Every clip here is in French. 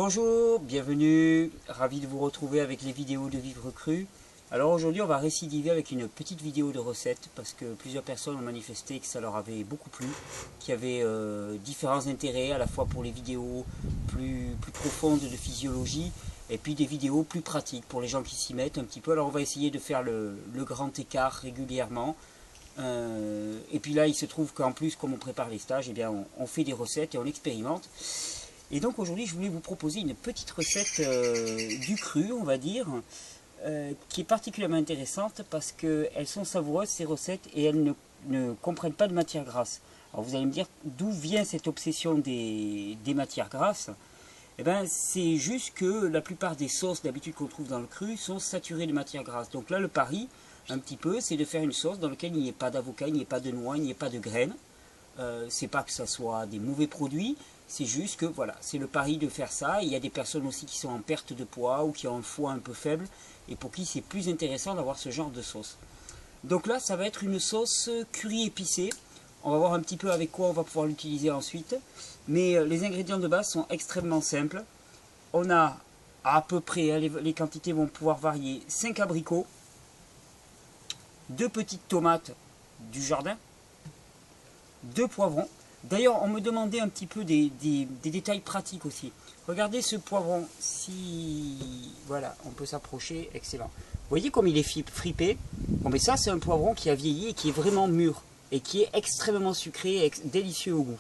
Bonjour, bienvenue, ravi de vous retrouver avec les vidéos de Vivre Cru. Alors aujourd'hui on va récidiver avec une petite vidéo de recette parce que plusieurs personnes ont manifesté que ça leur avait beaucoup plu, qu'il y avait différents intérêts à la fois pour les vidéos plus profondes de physiologie et puis des vidéos plus pratiques pour les gens qui s'y mettent un petit peu. Alors on va essayer de faire le grand écart régulièrement. Et puis là il se trouve qu'en plus comme on prépare les stages, eh bien, on fait des recettes et on expérimente. Et donc aujourd'hui je voulais vous proposer une petite recette du cru, on va dire, qui est particulièrement intéressante parce qu'elles sont savoureuses ces recettes et elles ne comprennent pas de matière grasse. Alors vous allez me dire d'où vient cette obsession des matières grasses. Eh bien c'est juste que la plupart des sauces d'habitude qu'on trouve dans le cru sont saturées de matières grasses. Donc là le pari un petit peu c'est de faire une sauce dans laquelle il n'y ait pas d'avocat, il n'y ait pas de noix, il n'y ait pas de graines. C'est pas que ça soit des mauvais produits, c'est juste que voilà, c'est le pari de faire ça. Il y a des personnes aussi qui sont en perte de poids ou qui ont un foie un peu faible et pour qui c'est plus intéressant d'avoir ce genre de sauce. Donc là ça va être une sauce curry épicée. On va voir un petit peu avec quoi on va pouvoir l'utiliser ensuite. Mais les ingrédients de base sont extrêmement simples. On a à peu près, les quantités vont pouvoir varier, 5 abricots, 2 petites tomates du jardin, 2 poivrons. D'ailleurs, on me demandait un petit peu des détails pratiques aussi. Regardez ce poivron, si... Voilà, on peut s'approcher, excellent. Vous voyez comme il est fripé? Bon, mais ça, c'est un poivron qui a vieilli et qui est vraiment mûr. Et qui est extrêmement sucré et délicieux au goût.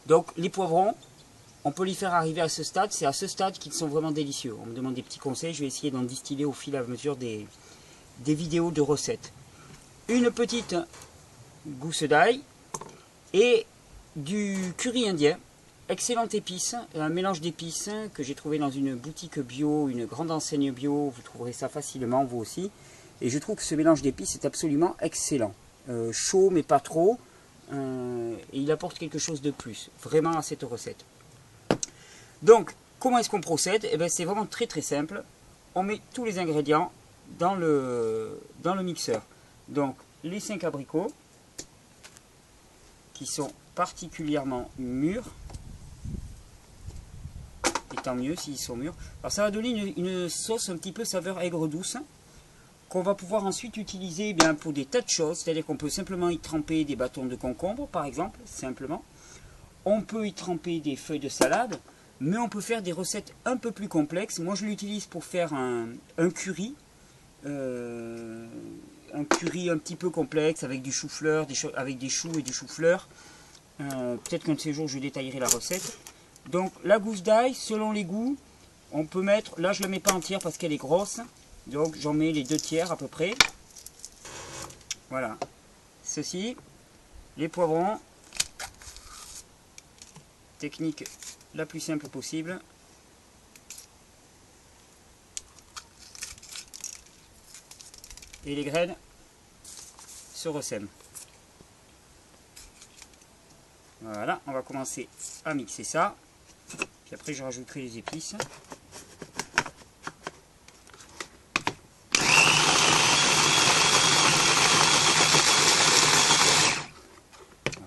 Donc, les poivrons, on peut les faire arriver à ce stade. C'est à ce stade qu'ils sont vraiment délicieux. On me demande des petits conseils, je vais essayer d'en distiller au fil et à mesure des vidéos de recettes. Une petite gousse d'ail. Et du curry indien, excellente épice, un mélange d'épices que j'ai trouvé dans une boutique bio, une grande enseigne bio, vous trouverez ça facilement vous aussi. Et je trouve que ce mélange d'épices est absolument excellent. Chaud mais pas trop, et il apporte quelque chose de plus, vraiment à cette recette. Donc, comment est-ce qu'on procède? Eh bien, c'est vraiment très très simple. On met tous les ingrédients dans le mixeur. Donc, les 5 abricots, qui sont particulièrement mûrs, et tant mieux s'ils sont mûrs. Alors ça va donner une sauce un petit peu saveur aigre-douce, qu'on va pouvoir ensuite utiliser bien, pour des tas de choses, c'est-à-dire qu'on peut simplement y tremper des bâtons de concombre, par exemple, simplement. On peut y tremper des feuilles de salade, mais on peut faire des recettes un peu plus complexes. Moi je l'utilise pour faire un curry, un curry un petit peu complexe avec du chou-fleur, avec des choux et du chou-fleur. Peut-être qu'un de ces jours je détaillerai la recette. Donc la gousse d'ail, selon les goûts, on peut mettre, là je ne la mets pas entière parce qu'elle est grosse, donc j'en mets les 2 tiers à peu près. Voilà, ceci, les poivrons, technique la plus simple possible. Et les graines se ressèment. Voilà, on va commencer à mixer ça. Puis après je rajouterai les épices.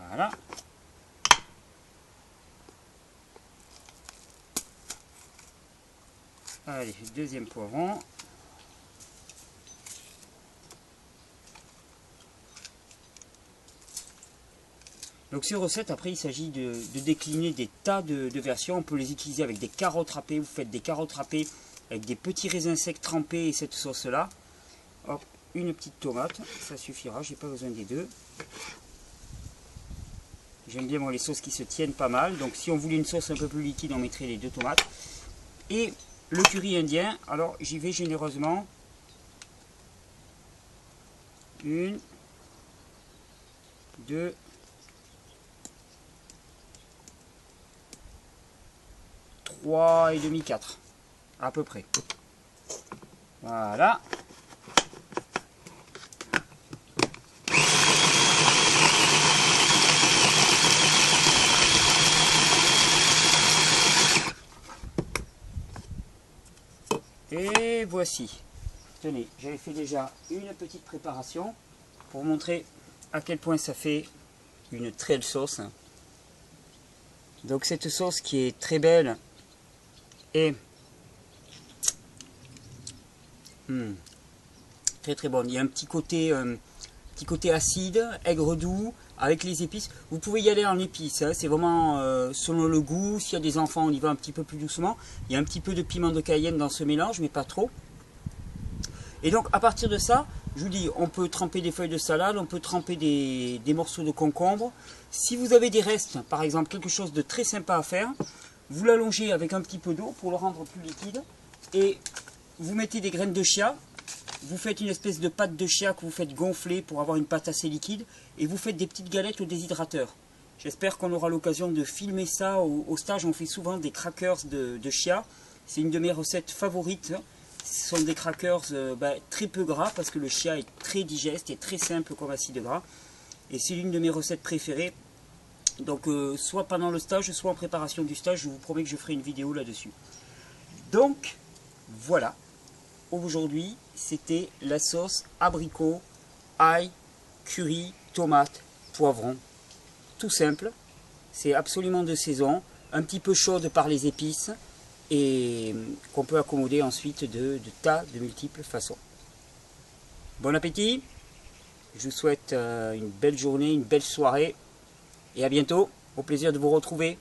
Voilà. Allez, deuxième poivron. Donc ces recettes, après il s'agit de décliner des tas de versions. On peut les utiliser avec des carottes râpées. Vous faites des carottes râpées avec des petits raisins secs trempés et cette sauce là. Hop, une petite tomate, ça suffira, j'ai pas besoin des 2. J'aime bien moi les sauces qui se tiennent pas mal. Donc si on voulait une sauce un peu plus liquide, on mettrait les 2 tomates. Et le curry indien, alors j'y vais généreusement. 1, 2, 3 et demi, 4 à peu près. Voilà. Et voici. Tenez, j'avais fait déjà une petite préparation pour vous montrer à quel point ça fait une très belle sauce. Donc cette sauce qui est très belle, Et très très bonne. Il y a un petit côté acide, aigre doux, avec les épices. Vous pouvez y aller en épices, hein. C'est vraiment selon le goût. S'il y a des enfants, on y va un petit peu plus doucement. Il y a un petit peu de piment de Cayenne dans ce mélange, mais pas trop. Et donc à partir de ça, je vous dis, on peut tremper des feuilles de salade, on peut tremper des morceaux de concombre. Si vous avez des restes, par exemple quelque chose de très sympa à faire, vous l'allongez avec un petit peu d'eau pour le rendre plus liquide. Et vous mettez des graines de chia, vous faites une espèce de pâte de chia que vous faites gonfler pour avoir une pâte assez liquide. Et vous faites des petites galettes au déshydrateur. J'espère qu'on aura l'occasion de filmer ça au stage. On fait souvent des crackers de chia. C'est une de mes recettes favorites. Ce sont des crackers très peu gras parce que le chia est très digeste et très simple comme acide gras. Et c'est l'une de mes recettes préférées. Donc soit pendant le stage, soit en préparation du stage, je vous promets que je ferai une vidéo là-dessus. Donc voilà. Aujourd'hui, c'était la sauce abricot, ail, curry, tomate, poivron. Tout simple. C'est absolument de saison. Un petit peu chaude par les épices. Et qu'on peut accommoder ensuite de multiples façons. Bon appétit, je vous souhaite une belle journée, une belle soirée, et à bientôt, au plaisir de vous retrouver.